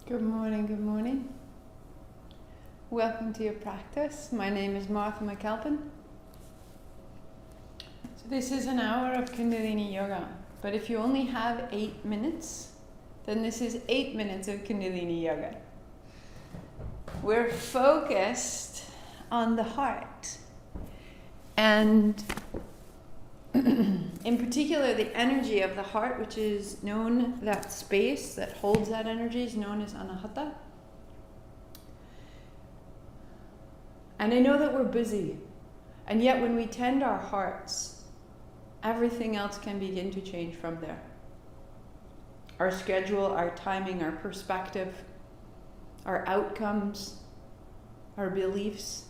Good morning, good morning. Welcome to your practice. My name is Martha McAlpin. So this is an hour of Kundalini Yoga, but if you only have 8 minutes, then this is 8 minutes of Kundalini Yoga. We're focused on the heart, and in particular the energy of the heart, which is known, that space that holds that energy is known as anahsta. And I know that we're busy, and yet when we tend our hearts, everything else can begin to change from there. Our schedule, our timing, our perspective, our outcomes, our beliefs.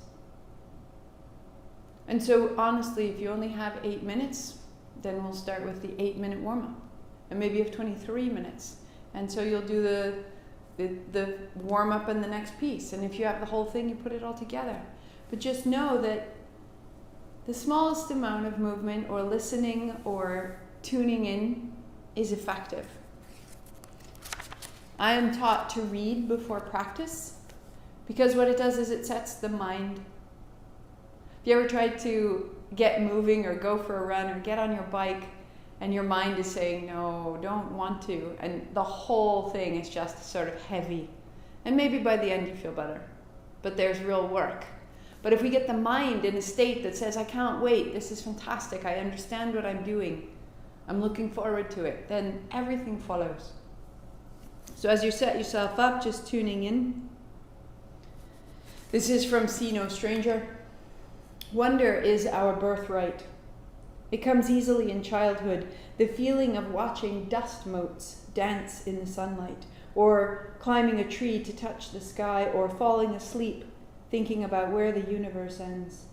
And so honestly, if you only have 8 minutes, then we'll start with the 8-minute warm-up. And maybe you have 23 minutes. And so you'll do the warm-up and the next piece. And if you have the whole thing, you put it all together. But just know that the smallest amount of movement or listening or tuning in is effective. I am taught to read before practice because what it does is it sets the mind. If you ever tried to get moving or go for a run or get on your bike and your mind is saying, no, don't want to, and the whole thing is just sort of heavy. And maybe by the end you feel better, but there's real work. But if we get the mind in a state that says, I can't wait, this is fantastic, I understand what I'm doing, I'm looking forward to it, then everything follows. So as you set yourself up, just tuning in. This is from See No Stranger. Wonder is our birthright. It comes easily in childhood, the feeling of watching dust motes dance in the sunlight, or climbing a tree to touch the sky, or falling asleep thinking about where the universe ends.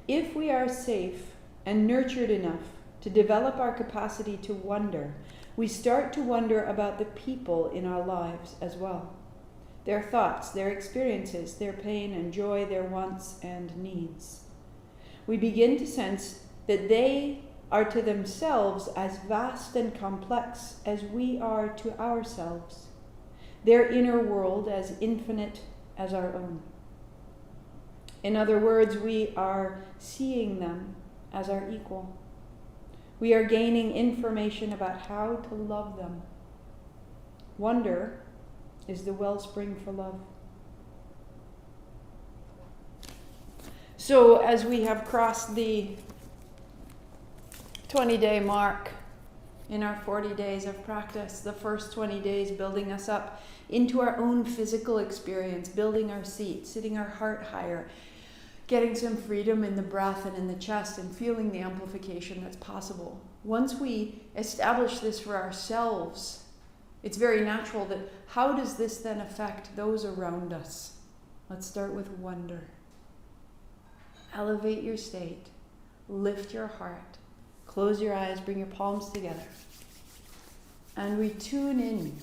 If we are safe and nurtured enough to develop our capacity to wonder, we start to wonder about the people in our lives as well. Their thoughts, their experiences, their pain and joy, their wants and needs. We begin to sense that they are to themselves as vast and complex as we are to ourselves, their inner world as infinite as our own. In other words, we are seeing them as our equal. We are gaining information about how to love them. Wonder is the wellspring for love. So as we have crossed the 20-day mark in our 40 days of practice, the first 20 days building us up into our own physical experience, building our seat, sitting our heart higher, getting some freedom in the breath and in the chest, and feeling the amplification that's possible. Once we establish this for ourselves, it's very natural that how does this then affect those around us? Let's start with wonder. Elevate your state, lift your heart, close your eyes, bring your palms together, and we tune in.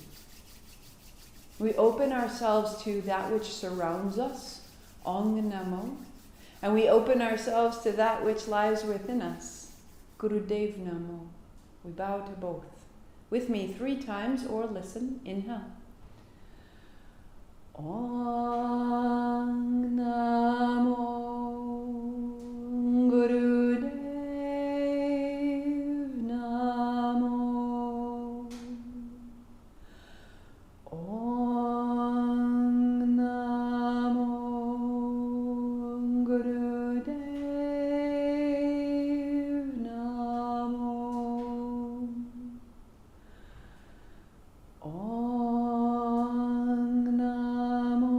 We open ourselves to that which surrounds us, Ong Namo, and we open ourselves to that which lies within us, Gurudev Namo. We bow to both. With me 3 times, or listen, inhale. Ong Namo Gurudev Namo. Ong Namo Gurudev Namo. Ong Namo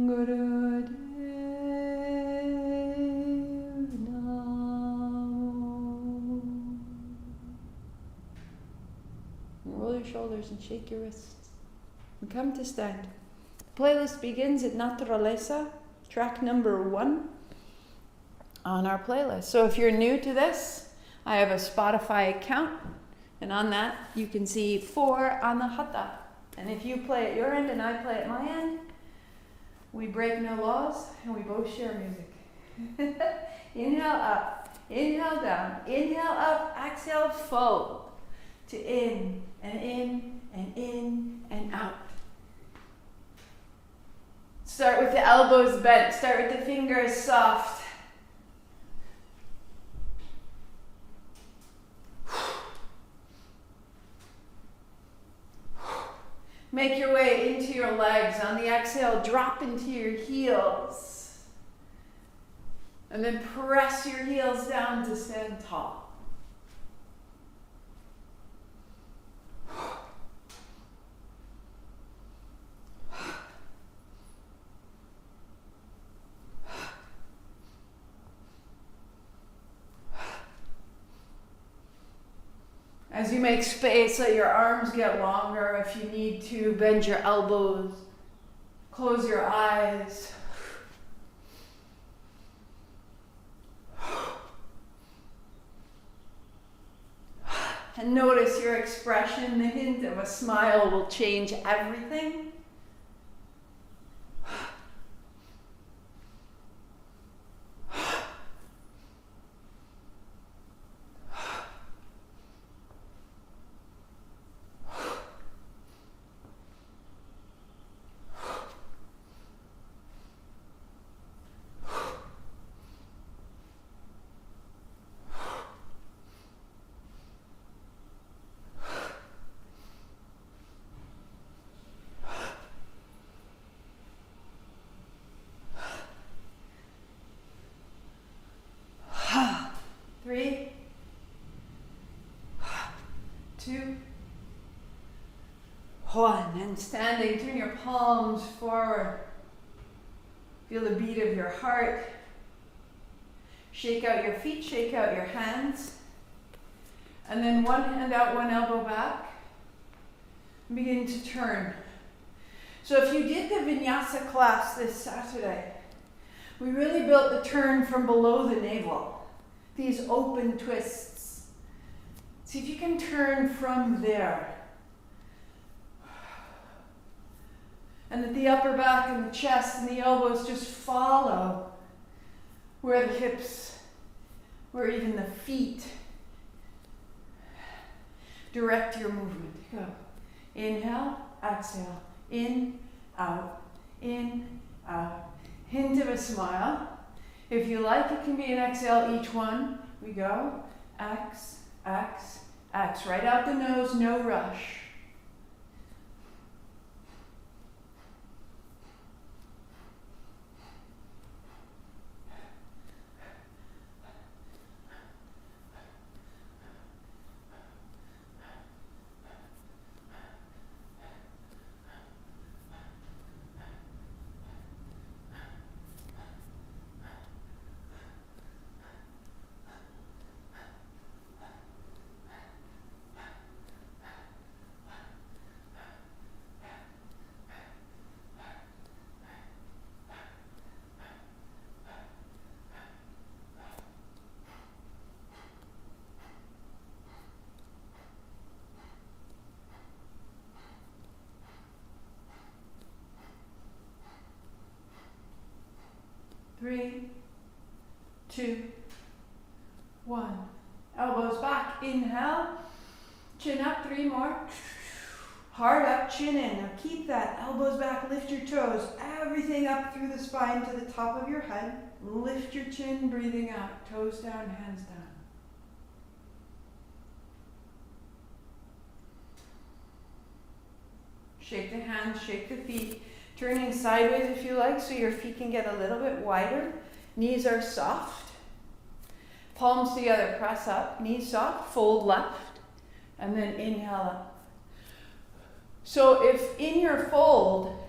Gurudev Namo. Roll your shoulders and shake your wrists. And come to stand. The playlist begins at Naturaleza, track number 1 on our playlist. So if you're new to this, I have a Spotify account, and on that you can see 4 anahsta. And if you play at your end and I play at my end, we break no laws and we both share music. Inhale up, inhale down, inhale up, exhale, fold. to in and in and in and out. Start with the elbows bent. Start with the fingers soft. Make your way into your legs. On the exhale, drop into your heels. And then press your heels down to stand tall. As you make space, let your arms get longer. If you need to, bend your elbows. Close your eyes. And notice your expression. The hint of a smile will change everything. Three, 2, 1. And standing, turn your palms forward. Feel the beat of your heart. Shake out your feet, shake out your hands. And then one hand out, one elbow back. Begin to turn. So if you did the vinyasa class this Saturday, we really built the turn from below the navel. These open twists. See if you can turn from there. And that the upper back and the chest and the elbows just follow where the hips, where even the feet direct your movement. Go. Inhale, exhale, in, out, hint of a smile. If you like, it can be an exhale each one. We go, X, X, X. Right out the nose, no rush. Three, 2, 1. Elbows back. Inhale. Chin up. 3 more. Heart up, chin in. Now keep that. Elbows back. Lift your toes. Everything up through the spine to the top of your head. Lift your chin. Breathing out. Toes down, hands down. Shake the hands. Shake the feet. Turning sideways if you like, so your feet can get a little bit wider. Knees are soft. Palms together, press up. Knees soft, fold left, and then inhale up. So if in your fold,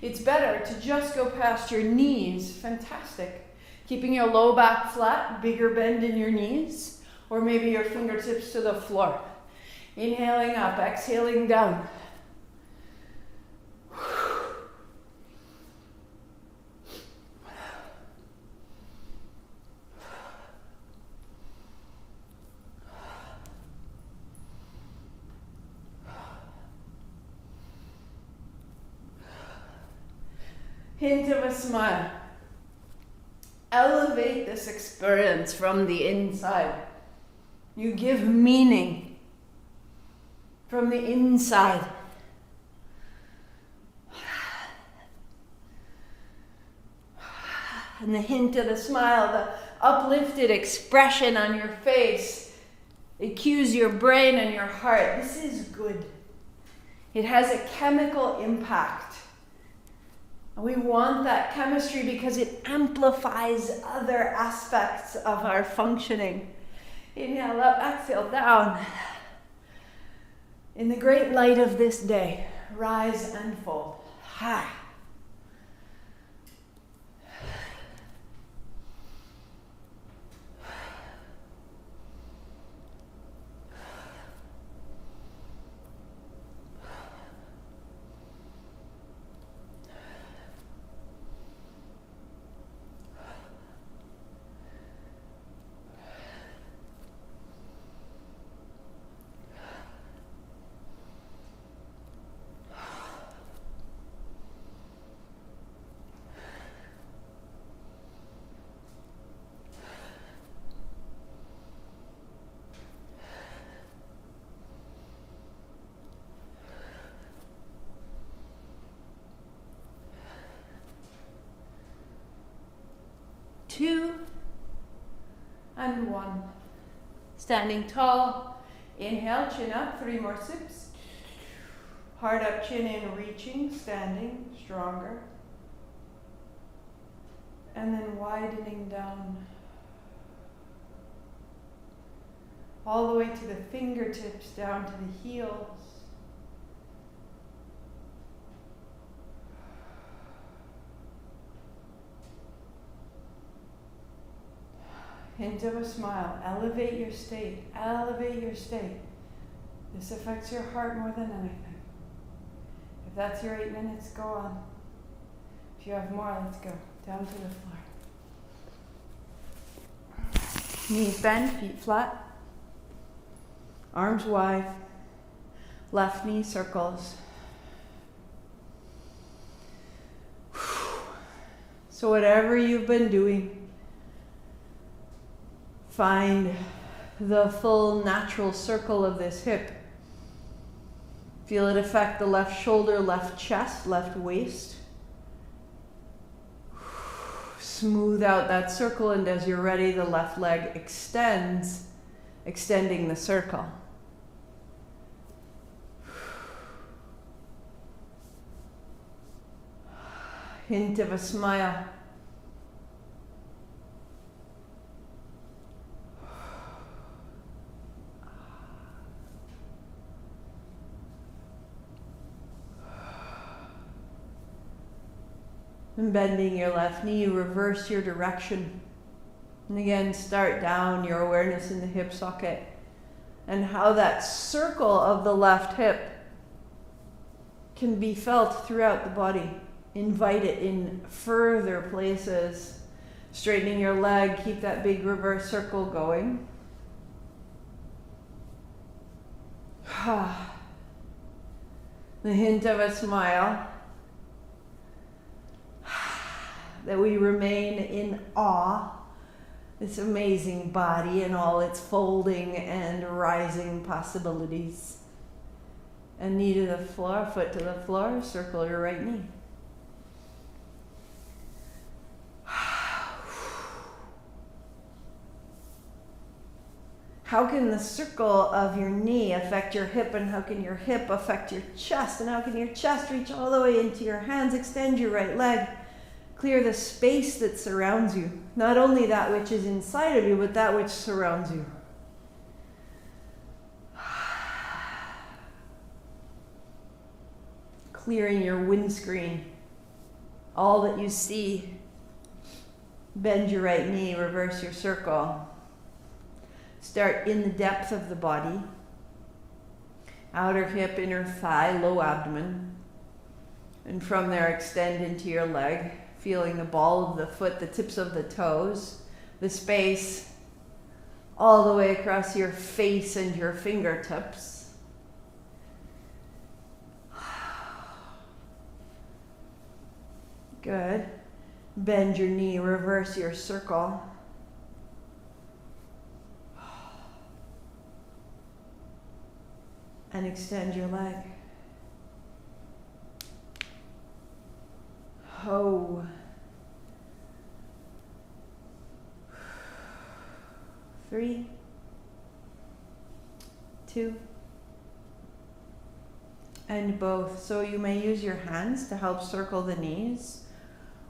it's better to just go past your knees. Fantastic. Keeping your low back flat, bigger bend in your knees, or maybe your fingertips to the floor. Inhaling up, exhaling down. Hint of a smile. Elevate this experience from the inside. You give meaning. from the inside. And the hint of the smile, the uplifted expression on your face, it cues your brain and your heart. This is good. It has a chemical impact. And we want that chemistry because it amplifies other aspects of our functioning. Inhale up, exhale down. In the great light of this day, rise and fold. Ha. Two and one. Standing tall. Inhale, chin up, 3 more sips. Heart up, chin in, reaching, standing, stronger. And then widening down. All the way to the fingertips, down to the heels. Hint of a smile. Elevate your state. Elevate your state. This affects your heart more than anything. If that's your 8 minutes, go on. If you have more, let's go. Down to the floor. Knees bend, feet flat. Arms wide. Left knee circles. So whatever you've been doing, find the full natural circle of this hip. Feel it affect the left shoulder, left chest, left waist. Smooth out that circle, and as you're ready, the left leg extends, extending the circle. Hint of a smile. And bending your left knee, reverse your direction. And again, start down, your awareness in the hip socket. And how that circle of the left hip can be felt throughout the body. Invite it in further places. Straightening your leg, keep that big reverse circle going. The hint of a smile. That we remain in awe, this amazing body and all its folding and rising possibilities. And knee to the floor, foot to the floor, circle your right knee. How can the circle of your knee affect your hip, and how can your hip affect your chest, and how can your chest reach all the way into your hands? Extend your right leg. Clear the space that surrounds you. Not only that which is inside of you, but that which surrounds you. Clearing your windscreen. All that you see. Bend your right knee, reverse your circle. Start in the depth of the body. Outer hip, inner thigh, low abdomen. And from there, extend into your leg. Feeling the ball of the foot, the tips of the toes, the space all the way across your face and your fingertips. Good. Bend your knee, reverse your circle. and extend your leg. Ho. 3, 2, and both. So you may use your hands to help circle the knees,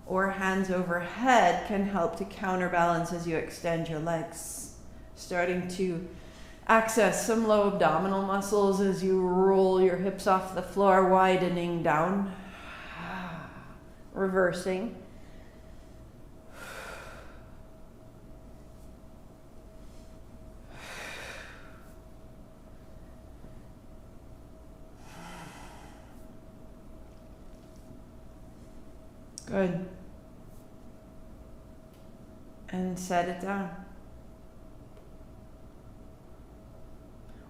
or hands overhead can help to counterbalance as you extend your legs, starting to access some low abdominal muscles as you roll your hips off the floor, widening down, reversing. Good. And set it down.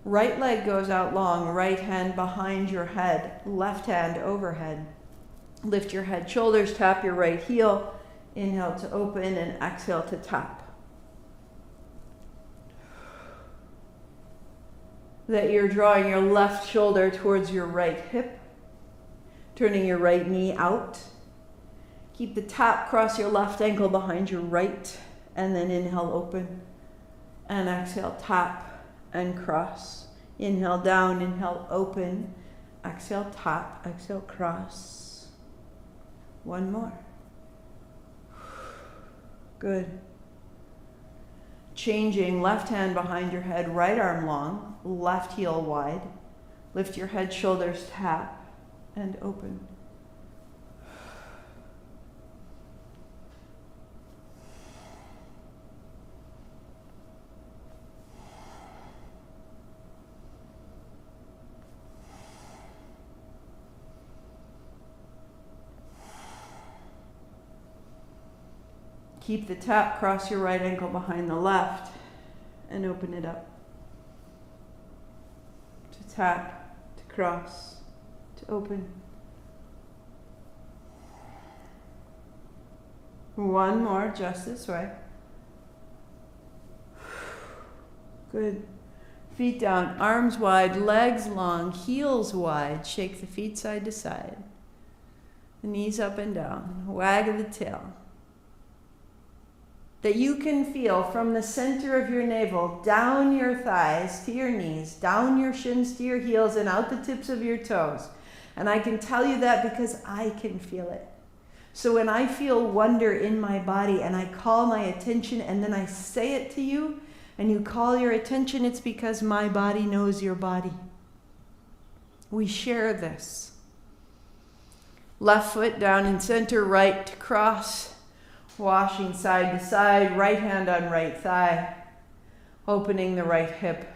Right leg goes out long, right hand behind your head, left hand overhead. Lift your head, shoulders, tap your right heel. Inhale to open and exhale to tap. That you're drawing your left shoulder towards your right hip, turning your right knee out. Keep the tap, cross your left ankle behind your right, and then inhale, open, and exhale, tap and cross. Inhale down, inhale, open, exhale, tap, exhale, cross. One more. Good. Changing, left hand behind your head, right arm long, left heel wide. Lift your head, shoulders, tap, and open. Keep the tap, cross your right ankle behind the left, and open it up. To tap, to cross, to open. One more, just this way. Good. Feet down, arms wide, legs long, heels wide. Shake the feet side to side. The knees up and down. Wag of the tail. That you can feel from the center of your navel, down your thighs to your knees, down your shins to your heels, and out the tips of your toes. And I can tell you that because I can feel it. So when I feel wonder in my body and I call my attention and then I say it to you and you call your attention, it's because my body knows your body. We share this. Left foot down in center, right to cross. Washing side to side, right hand on right thigh, opening the right hip.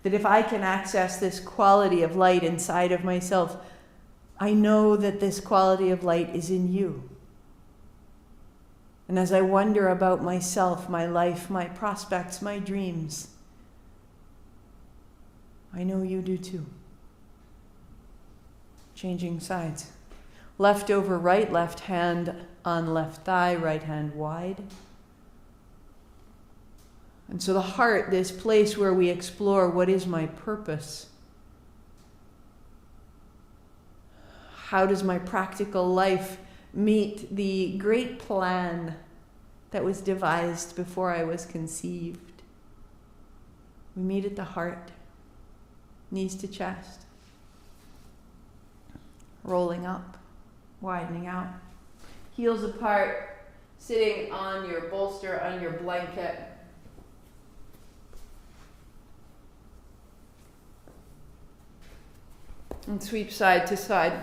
That if I can access this quality of light inside of myself, I know that this quality of light is in you. And as I wonder about myself, my life, my prospects, my dreams, I know you do too. Changing sides. Left over right, left hand on left thigh, right hand wide. And so the heart, this place where we explore what is my purpose? How does my practical life meet the great plan that was devised before I was conceived? We meet at the heart, knees to chest. Rolling up, widening out. Heels apart, sitting on your bolster, on your blanket. And sweep side to side.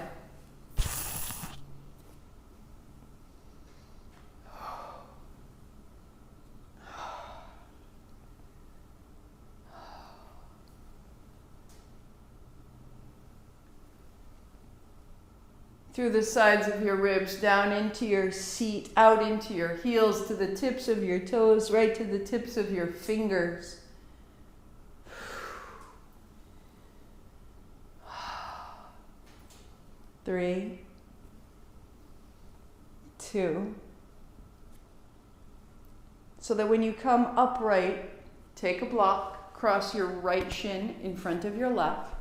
Through the sides of your ribs, down into your seat, out into your heels, to the tips of your toes, right to the tips of your fingers. Three, 2. So that when you come upright, Take a block, cross your right shin in front of your left,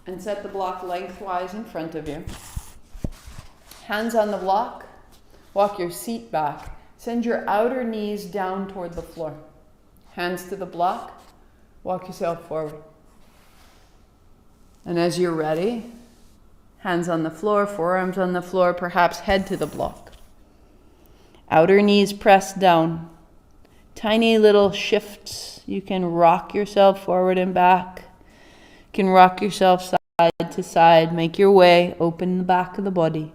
and set the block lengthwise in front of you. Hands on the block, walk your seat back. Send your outer knees down toward the floor. Hands to the block, walk yourself forward. And as you're ready, hands on the floor, forearms on the floor, perhaps head to the block. Outer knees pressed down. Tiny little shifts. You can rock yourself forward and back. You can rock yourself side to side. Make your way. Open the back of the body.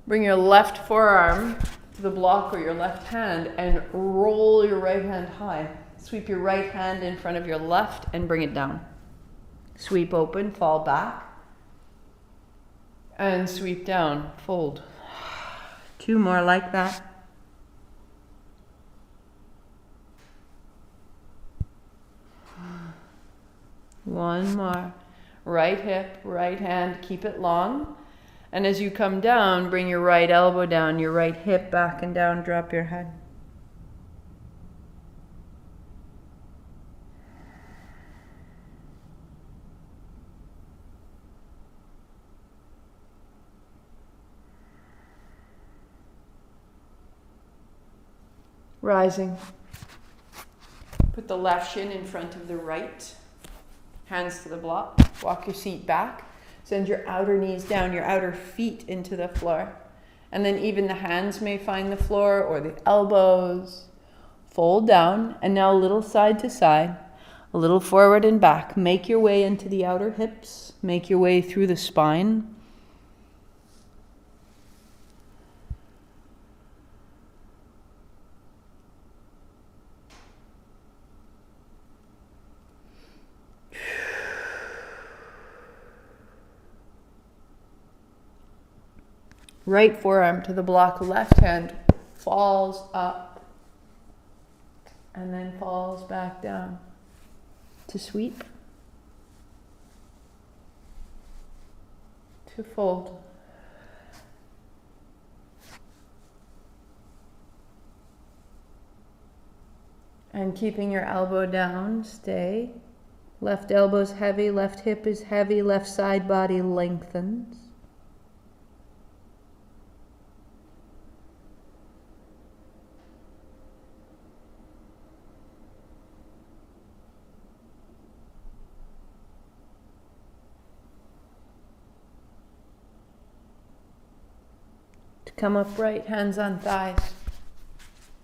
Bring your left forearm to the block or your left hand and roll your right hand high. Sweep your right hand in front of your left and bring it down. Sweep open, fall back. And sweep down, fold. 2 more like that. One more. Right hip, right hand, keep it long. And as you come down, bring your right elbow down, your right hip back and down, drop your head. Rising. Put the left shin in front of the right. Hands to the block. Walk your seat back. Send your outer knees down, your outer feet into the floor. And then even the hands may find the floor or the elbows. Fold down. And now a little side to side. A little forward and back. Make your way into the outer hips. Make your way through the spine. Right forearm to the block, left hand falls up and then falls back down to sweep, to fold. And keeping your elbow down, stay. Left elbow's heavy, left hip is heavy, left side body lengthens. Come upright, hands on thighs.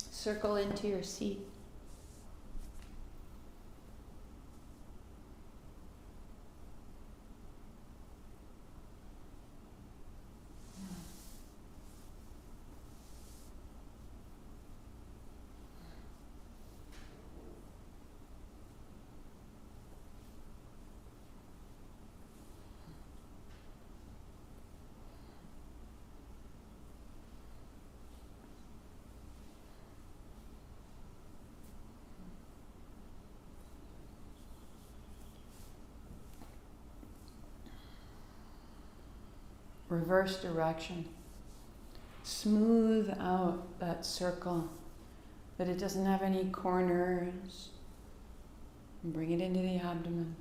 Circle into your seat. Reverse direction. Smooth out that circle, that it doesn't have any corners. And bring it into the abdomen,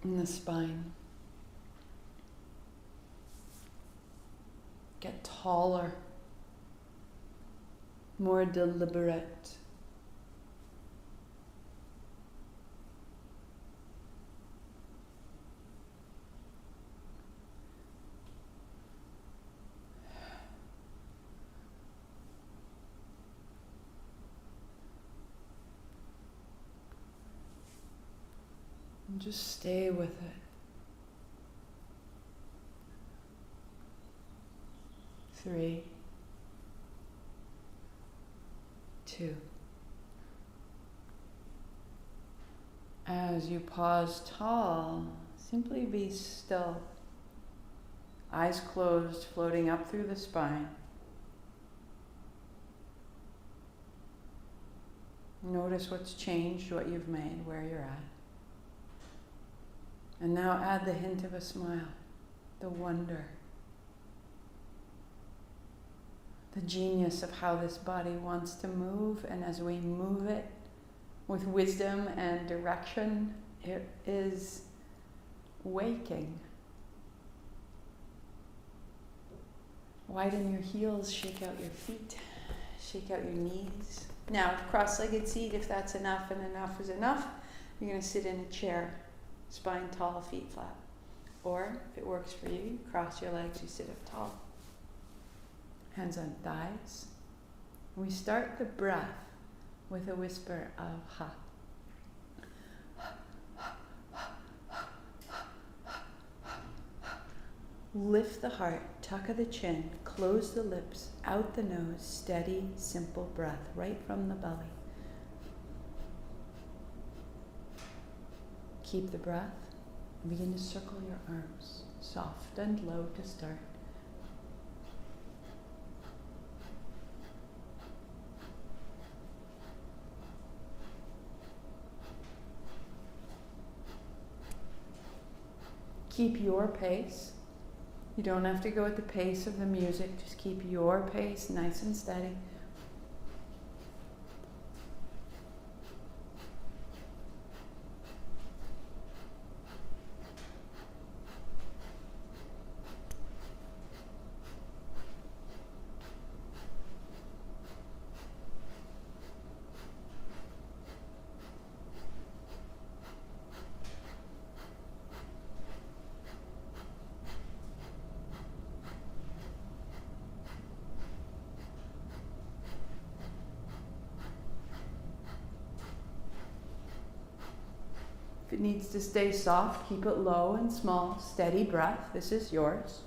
in the spine. Get taller, more deliberate. And just stay with it. 3, 2. As you pause tall, simply be still. Eyes closed, floating up through the spine. Notice what's changed, what you've made, where you're at. And now add the hint of a smile, the wonder, the genius of how this body wants to move. And as we move it with wisdom and direction, it is waking. Widen your heels, shake out your feet, shake out your knees. Now, cross-legged seat, if that's enough and enough is enough, you're going to sit in a chair, spine tall, feet flat. Or, if it works for you, you cross your legs, you sit up tall. Hands on thighs. We start the breath with a whisper of ha. Lift the heart, tuck of the chin, close the lips, out the nose, steady, simple breath, right from the belly. Keep the breath and begin to circle your arms, soft and low to start. Keep your pace. You don't have to go at the pace of the music, just keep your pace nice and steady. If it needs to stay soft, keep it low and small, steady breath. This is yours.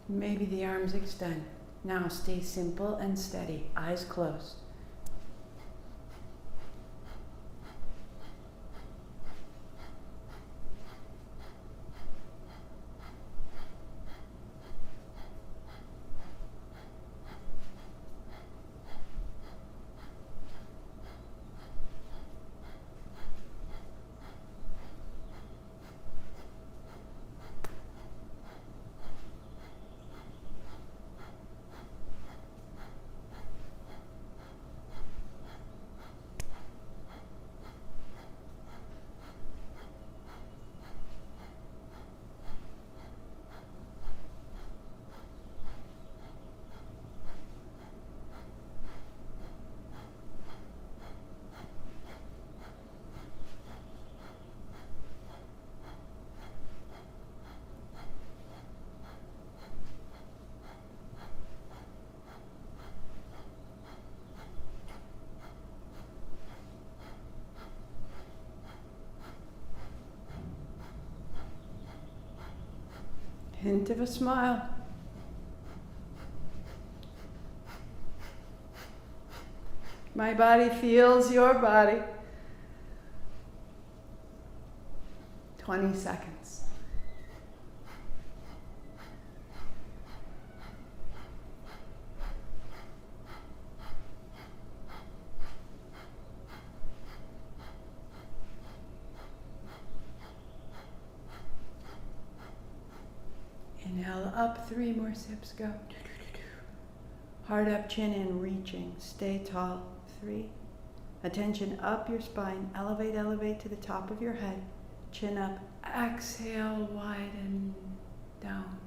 Maybe the arms extend. Now stay simple and steady, eyes closed. Hint of a smile. My body feels your body. 20 seconds. Inhale up, 3 more sips, go. Heart up, chin in, reaching, stay tall, 3. Attention up your spine, elevate, elevate to the top of your head. Chin up, exhale, widen, down.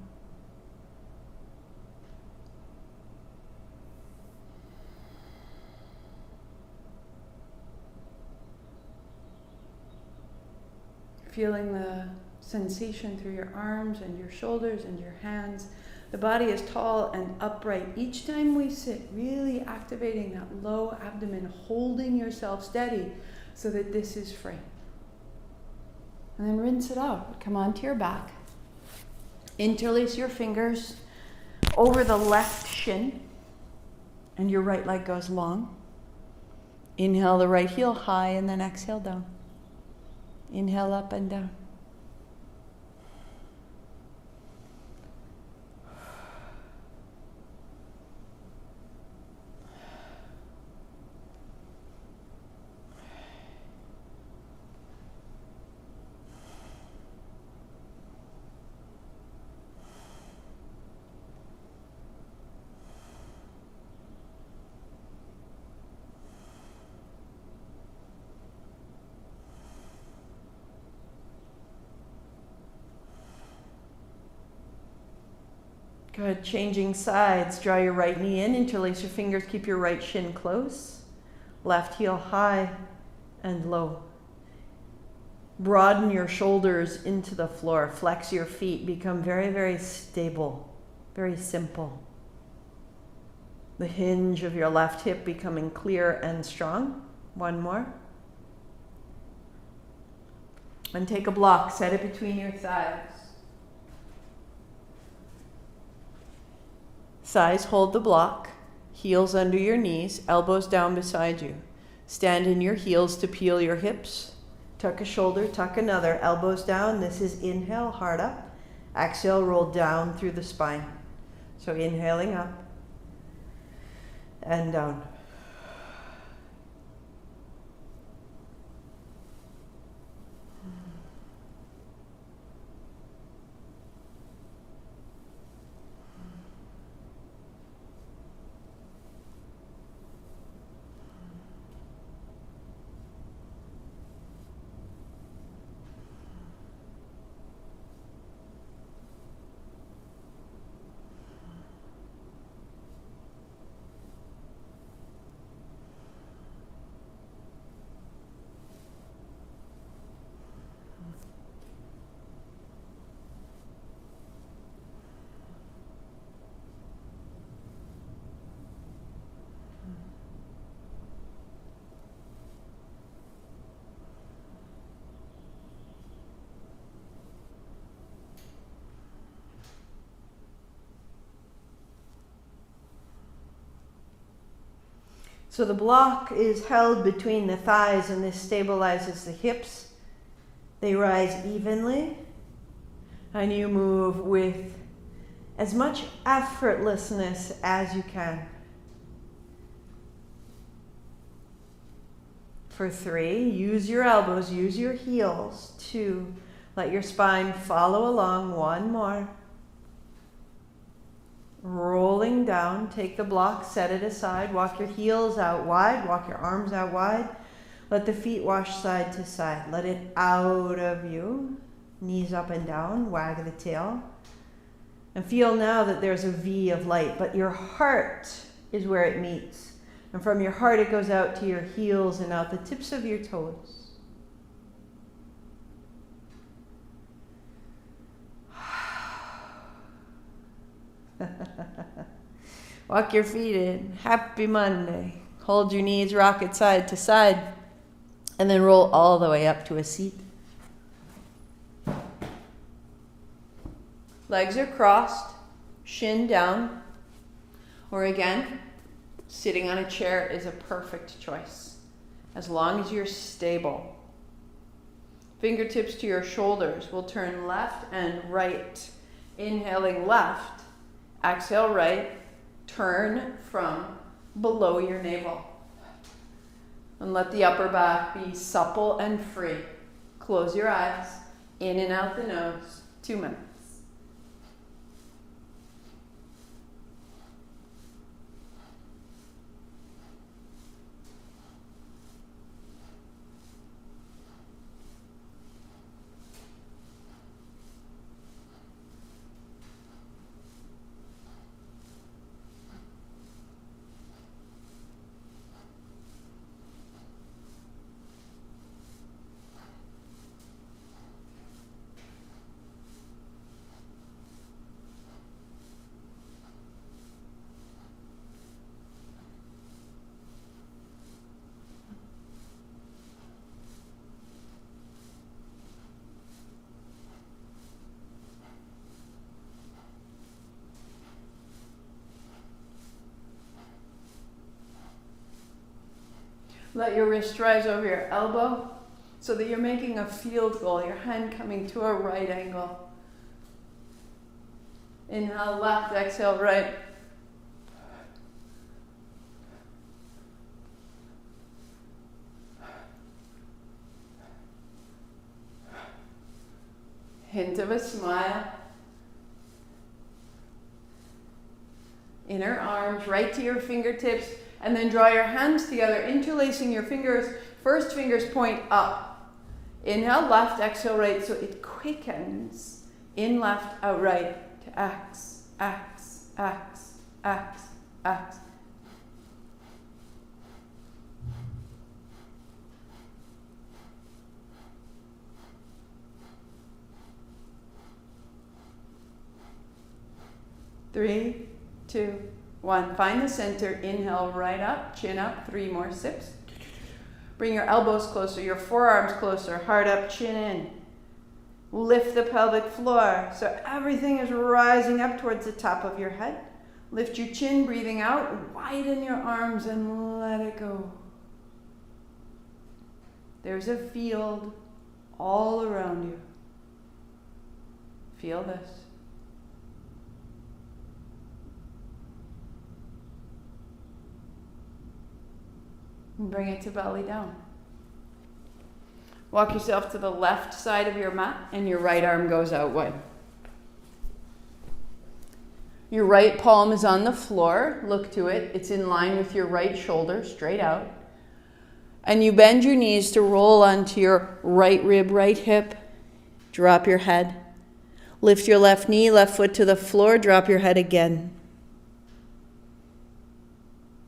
Feeling the sensation through your arms and your shoulders and your hands. The body is tall and upright. Each time we sit, really activating that low abdomen, holding yourself steady so that this is free. And then rinse it out. Come onto your back. Interlace your fingers over the left shin, and your right leg goes long. Inhale the right heel high, and then exhale down. Inhale up and down. Good. Changing sides. Draw your right knee in, interlace your fingers, keep your right shin close. Left heel high and low. Broaden your shoulders into the floor. Flex your feet. Become very, very stable. Very simple. The hinge of your left hip becoming clear and strong. One more. And take a block. Set it between your thighs. Thighs hold the block, heels under your knees, elbows down beside you. Stand in your heels to peel your hips. Tuck a shoulder, tuck another, elbows down. This is inhale, heart up. Exhale, roll down through the spine. So inhaling up and down. So the block is held between the thighs, and this stabilizes the hips. They rise evenly, and you move with as much effortlessness as you can. For 3, use your elbows, use your heels. 2, let your spine follow along. 1 more. Rolling down, take the block, set it aside, walk your heels out wide, walk your arms out wide. Let the feet wash side to side. Let it out of you. Knees up and down, wag the tail. And feel now that there's a V of light, but your heart is where it meets. And from your heart it goes out to your heels and out the tips of your toes. Walk your feet in. Happy Monday. Hold your knees, rock it side to side, and then roll all the way up to a seat. Legs are crossed, shin down, or again, sitting on a chair is a perfect choice, as long as you're stable. Fingertips to your shoulders. We'll turn left and right. Inhaling left. Exhale right, turn from below your navel. And let the upper back be supple and free. Close your eyes, in and out the nose, 2 minutes. Let your wrist rise over your elbow so that you're making a field goal, your hand coming to a right angle. Inhale left, exhale right. Hint of a smile. Inner arms right to your fingertips, and then draw your hands together, interlacing your fingers. First fingers point up. Inhale left, exhale right, so it quickens. In left, out right to X, X, X, X, X. Three, 2, 1. Find the center. Inhale right up, chin up. 3 more sips. Bring your elbows closer, your forearms closer, heart up, chin in. Lift the pelvic floor so everything is rising up towards the top of your head. Lift your chin, breathing out. Widen your arms and let it go. There's a field all around you. Feel this. And bring it to belly down. Walk yourself to the left side of your mat and your right arm goes out wide. Your right palm is on the floor. Look to it. It's in line with your right shoulder, straight out. And you bend your knees to roll onto your right rib, right hip. Drop your head. Lift your left knee, left foot to the floor. Drop your head again.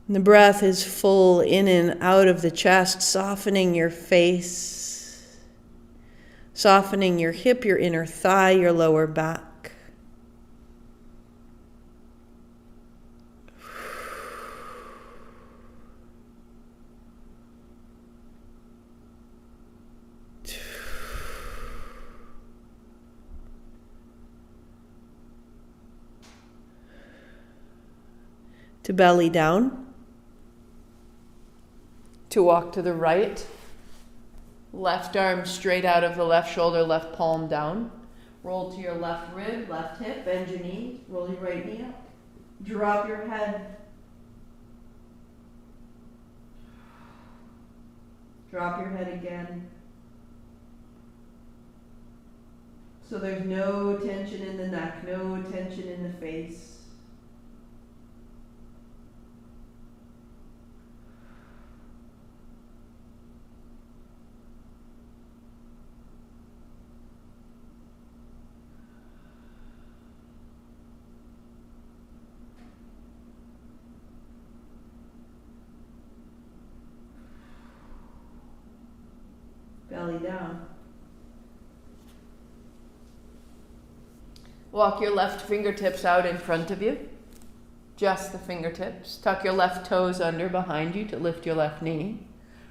And the breath is full in and out of the chest, softening your face, softening your hip, your inner thigh, your lower back. To belly down. To walk to the right, left arm straight out of the left shoulder, left palm down. Roll to your left rib, left hip, bend your knee, roll your right knee up. Drop your head. Drop your head again. So there's no tension in the neck, no tension in the face. Belly down. Walk your left fingertips out in front of you. Just the fingertips. Tuck your left toes under behind you to lift your left knee.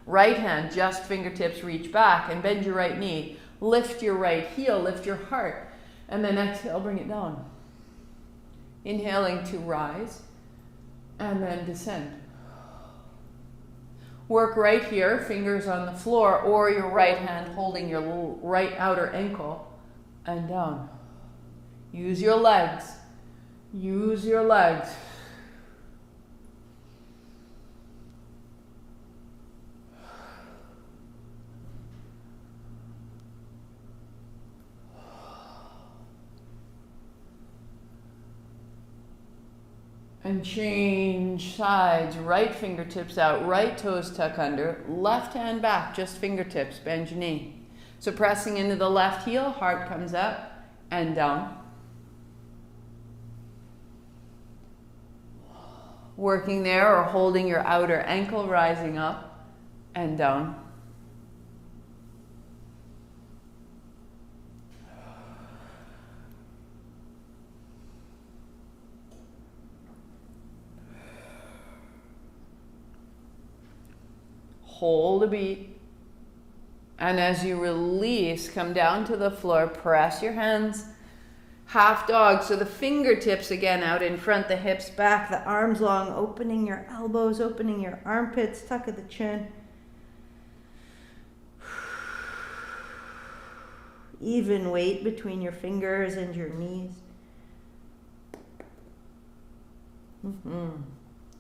Right hand, just fingertips, reach back and bend your right knee. Lift your right heel, lift your heart. And then exhale, bring it down. Inhaling to rise and then descend. Work right here, fingers on the floor, or your right hand holding your right outer ankle and down. Use your legs. Use your legs. And change sides, right fingertips out, right toes tuck under, left hand back, just fingertips, bend your knee. So pressing into the left heel, heart comes up and down. Working there or holding your outer ankle, rising up and down. Hold a beat. And as you release, come down to the floor, press your hands. Half dog, so the fingertips again out in front, the hips back, the arms long, opening your elbows, opening your armpits, tuck of the chin. even weight between your fingers and your knees.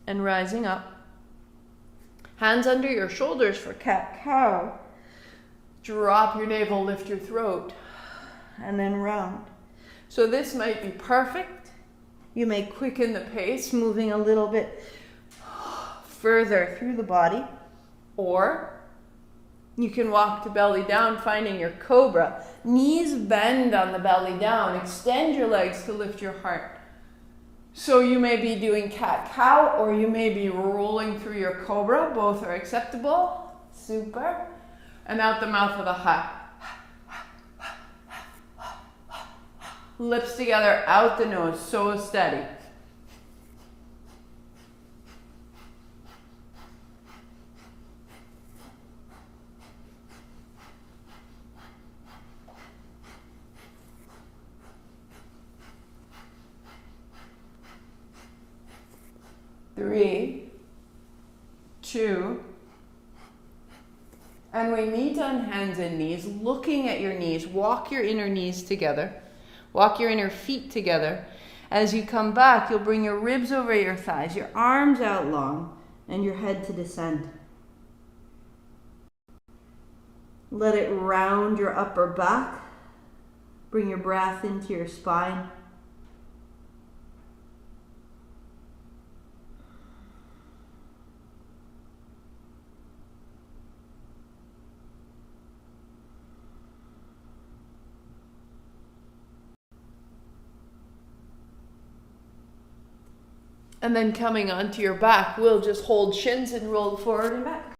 And rising up. Hands under your shoulders for cat-cow. Drop your navel, lift your throat, and then round. So this might be perfect. You may quicken the pace, moving a little bit further through the body, or you can walk the belly down, finding your cobra. Knees bend on the belly down. Extend your legs to lift your heart. So you may be doing cat-cow, or you may be rolling through your cobra. Both are acceptable. Super. And out the mouth with a ha. Lips together, out the nose, so steady. Three, two, and we meet on hands and knees, looking at your knees. Walk your inner knees together. Walk your inner feet together. As you come back, you'll bring your ribs over your thighs, your arms out long, and your head to descend. Let it round your upper back. Bring your breath into your spine. And then coming onto your back, we'll just hold shins and roll forward and back.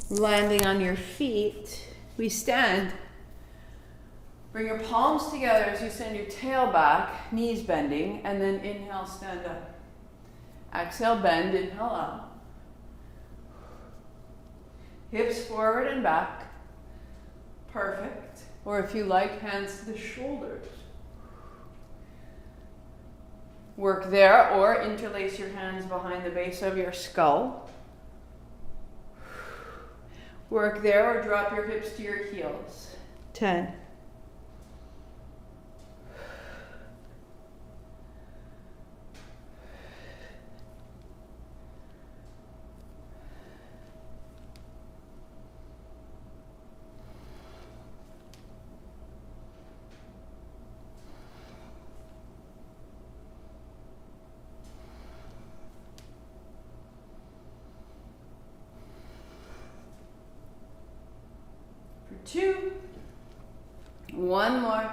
Landing on your feet, we stand. Bring your palms together as you send your tail back, knees bending, and then inhale, stand up. Exhale, bend, inhale up. Hips forward and back. Perfect. Or if you like, hands to the shoulders. Work there, or interlace your hands behind the base of your skull. Work there, or drop your hips to your heels. 10. Two. One more.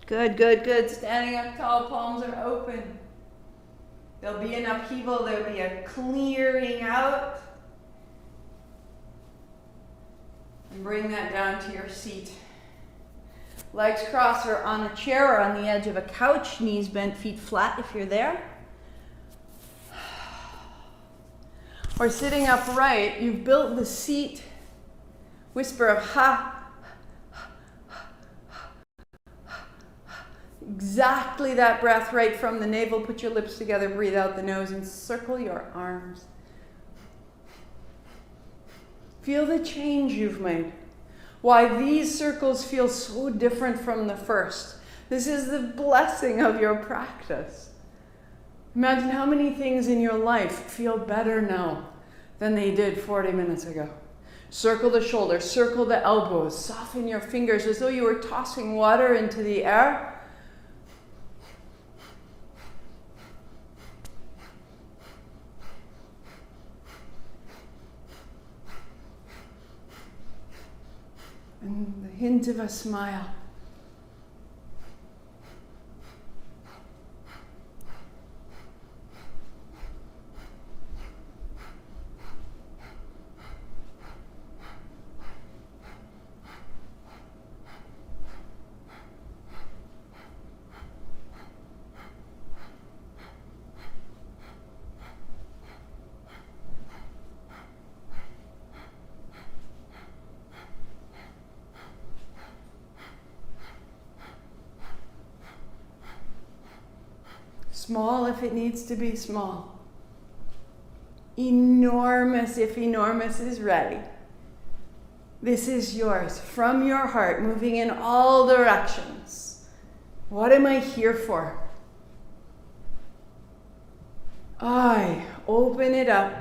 Good, good, good. Standing up tall, palms are open. There'll be an upheaval, there'll be a clearing out. And bring that down to your seat. Legs crossed or on a chair or on the edge of a couch, knees bent, feet flat if you're there. Or sitting upright, you've built the seat. Whisper of ha. Exactly that breath right from the navel. Put your lips together, breathe out the nose, and circle your arms. Feel the change you've made. Why these circles feel so different from the first. This is the blessing of your practice. Imagine how many things in your life feel better now than they did 40 minutes ago. Circle the shoulders, circle the elbows, soften your fingers as though you were tossing water into the air. And the hint of a smile. Small if it needs to be small. Enormous if enormous is ready. This is yours, from your heart, moving in all directions. What am I here for? I open it up.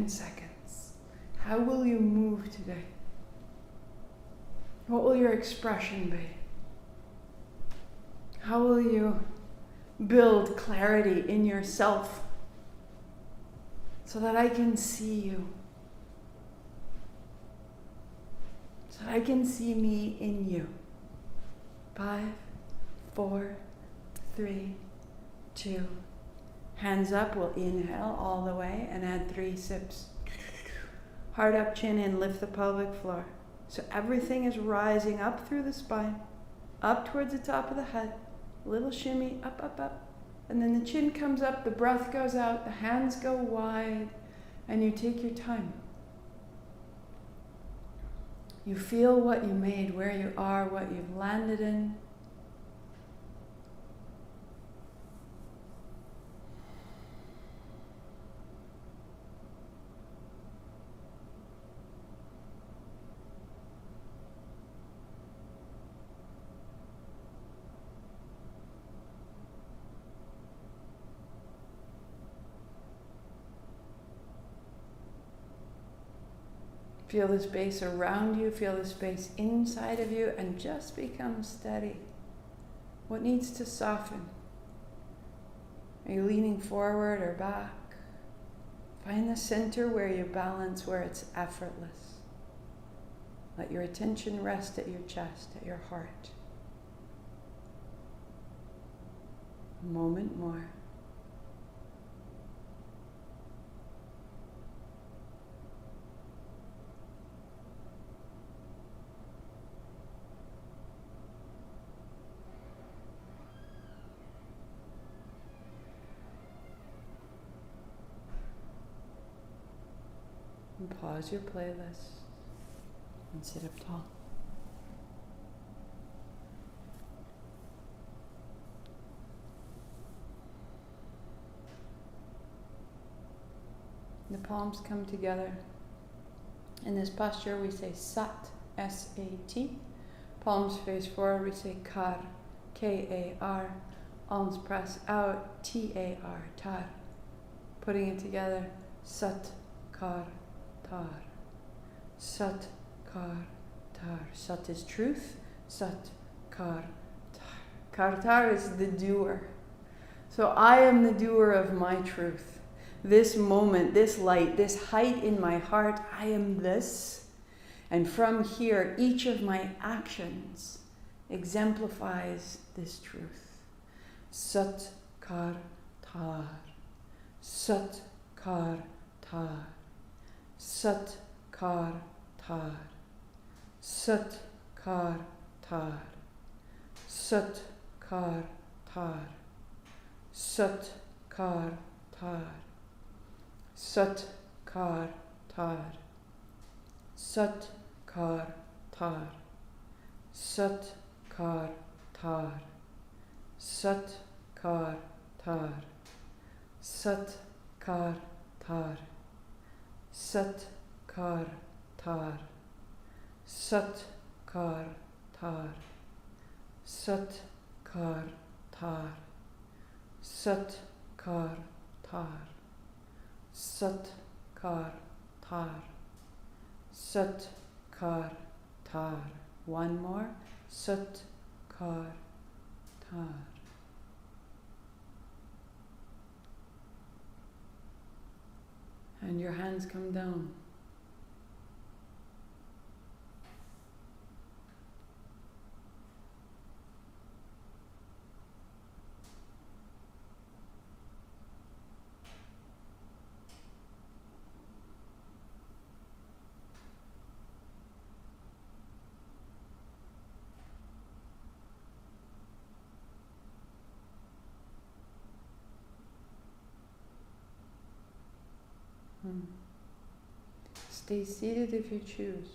Seconds. How will you move today? What will your expression be? How will you build clarity in yourself so that I can see you? So that I can see me in you. 5, 4, 3, 2. Hands up, we'll inhale all the way and add 3 sips. Heart up, chin in, lift the pelvic floor. So everything is rising up through the spine, up towards the top of the head. A little shimmy, up, up, up. And then the chin comes up, the breath goes out, the hands go wide, and you take your time. You feel what you made, where you are, what you've landed in. Feel the space around you, feel the space inside of you, and just become steady. What needs to soften? Are you leaning forward or back? Find the center where you balance, where it's effortless. Let your attention rest at your chest, at your heart. A moment more. And pause your playlist and sit up tall. The palms come together. In this posture we say Sat, S-A-T. Palms face forward, we say Kar, K-A-R. Arms press out, T-A-R, Tar. Putting it together, Sat, Kar, Tar. Sat, Kar, Tar. Sat is truth. Sat, Kar, Tar. Kartar is the doer. So I am the doer of my truth. This moment, this light, this height in my heart, I am this. And from here, each of my actions exemplifies this truth. Sat, Kar, Tar. Sat, Kar, Tar. Sat, Kar, Tar. Sat, Kar, Tar. Sat, Kar, Tar. Sat, Kar, Tar. Sat, Kar, Tar. Sat, Kar, Tar. Sat, Kar, Tar. Sat, Kar, Tar. Sat, Kar, Tar. Sat, Kar, Tar. Sat, Kar, Tar. Sat, Kar, Tar. Sat, Kar, Tar. Sat, Kar, Tar. Sat, Kar, Tar. One more. Sat, Kar, Tar. your hands come down. Stay seated if you choose,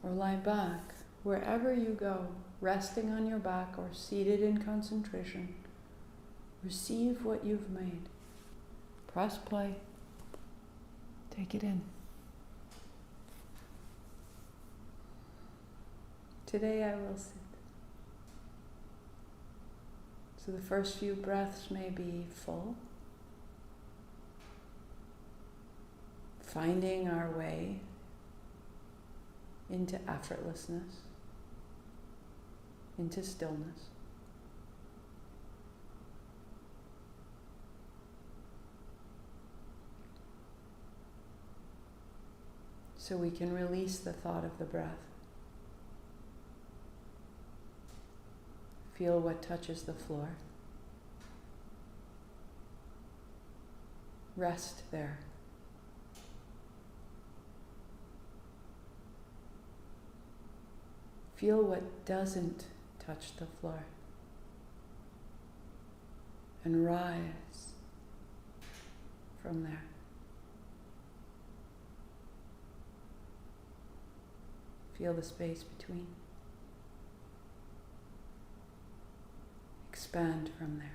or lie back wherever you go, resting on your back or seated in concentration. Receive what you've made. Press play. Take it in. Today I will sit. So the first few breaths may be full, finding our way into effortlessness, into stillness. So we can release the thought of the breath. Feel what touches the floor. Rest there. Feel what doesn't touch the floor. And rise from there. Feel the space between. Expand from there.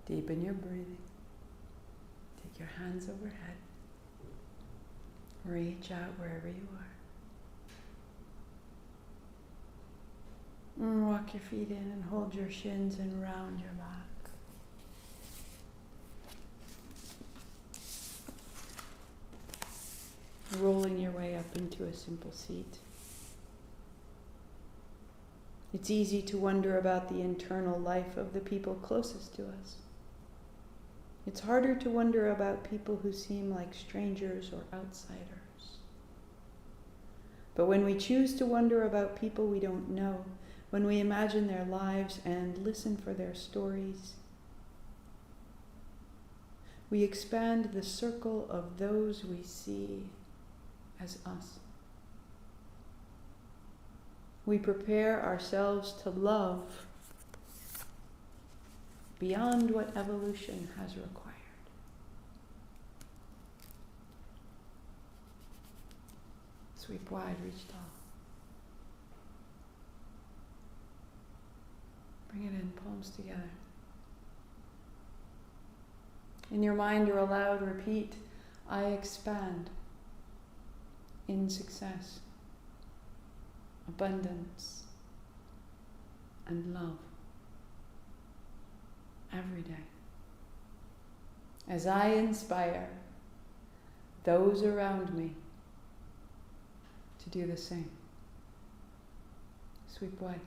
Deepen your breathing. Take your hands overhead. Reach out wherever you are. And walk your feet in and hold your shins and round your back. Rolling your way up into a simple seat. It's easy to wonder about the internal life of the people closest to us. It's harder to wonder about people who seem like strangers or outsiders. But when we choose to wonder about people we don't know, when we imagine their lives and listen for their stories, we expand the circle of those we see as us. We prepare ourselves to love beyond what evolution has required. Sweep wide, reach tall. Bring it in, palms together. In your mind or aloud, repeat, I expand in success, abundance, and love every day. As I inspire those around me to do the same. Sweep wide.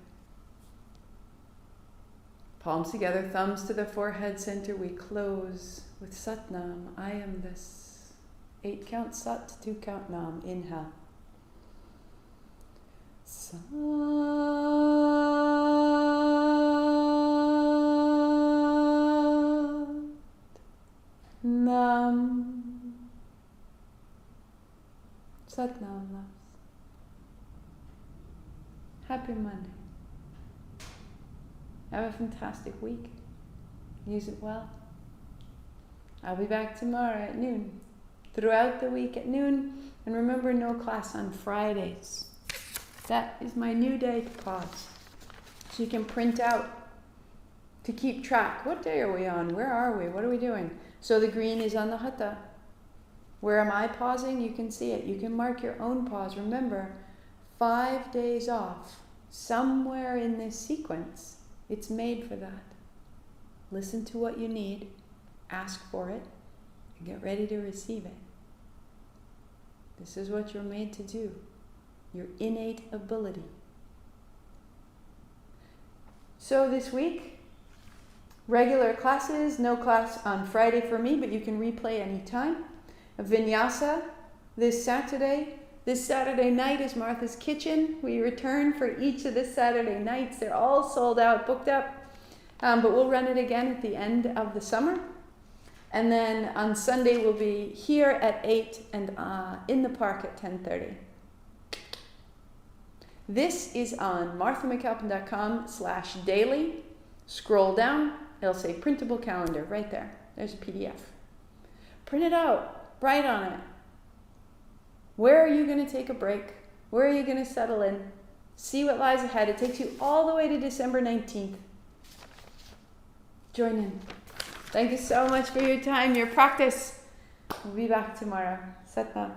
Palms together, thumbs to the forehead center. We close with Satnam. I am this. 8 count Sat, 2 count Nam. Inhale. Sat Nam. Satnam, loves. Happy Monday. Have a fantastic week. Use it well. I'll be back tomorrow at noon. Throughout the week at noon. And remember, no class on Fridays. That is my new day to pause. So you can print out to keep track. What day are we on? Where are we? What are we doing? So the green is on the hatha. Where am I pausing? You can see it. You can mark your own pause. Remember, 5 days off. Somewhere in this sequence, it's made for that. Listen to what you need, ask for it, and get ready to receive it. This is what you're made to do. Your innate ability. So this week, regular classes, no class on Friday for me, but you can replay anytime. A vinyasa this Saturday. This Saturday night is Martha's Kitchen. We return for each of the Saturday nights. They're all sold out, booked up. But we'll run it again at the end of the summer. And then on Sunday we'll be here at 8 and in the park at 10:30. This is on marthamcalpin.com/daily. Scroll down. It'll say printable calendar right there. There's a PDF. Print it out. Write on it. Where are you going to take a break? Where are you going to settle in? See what lies ahead. It takes you all the way to December 19th. Join in. Thank you so much for your time, your practice. We'll be back tomorrow. Satnam.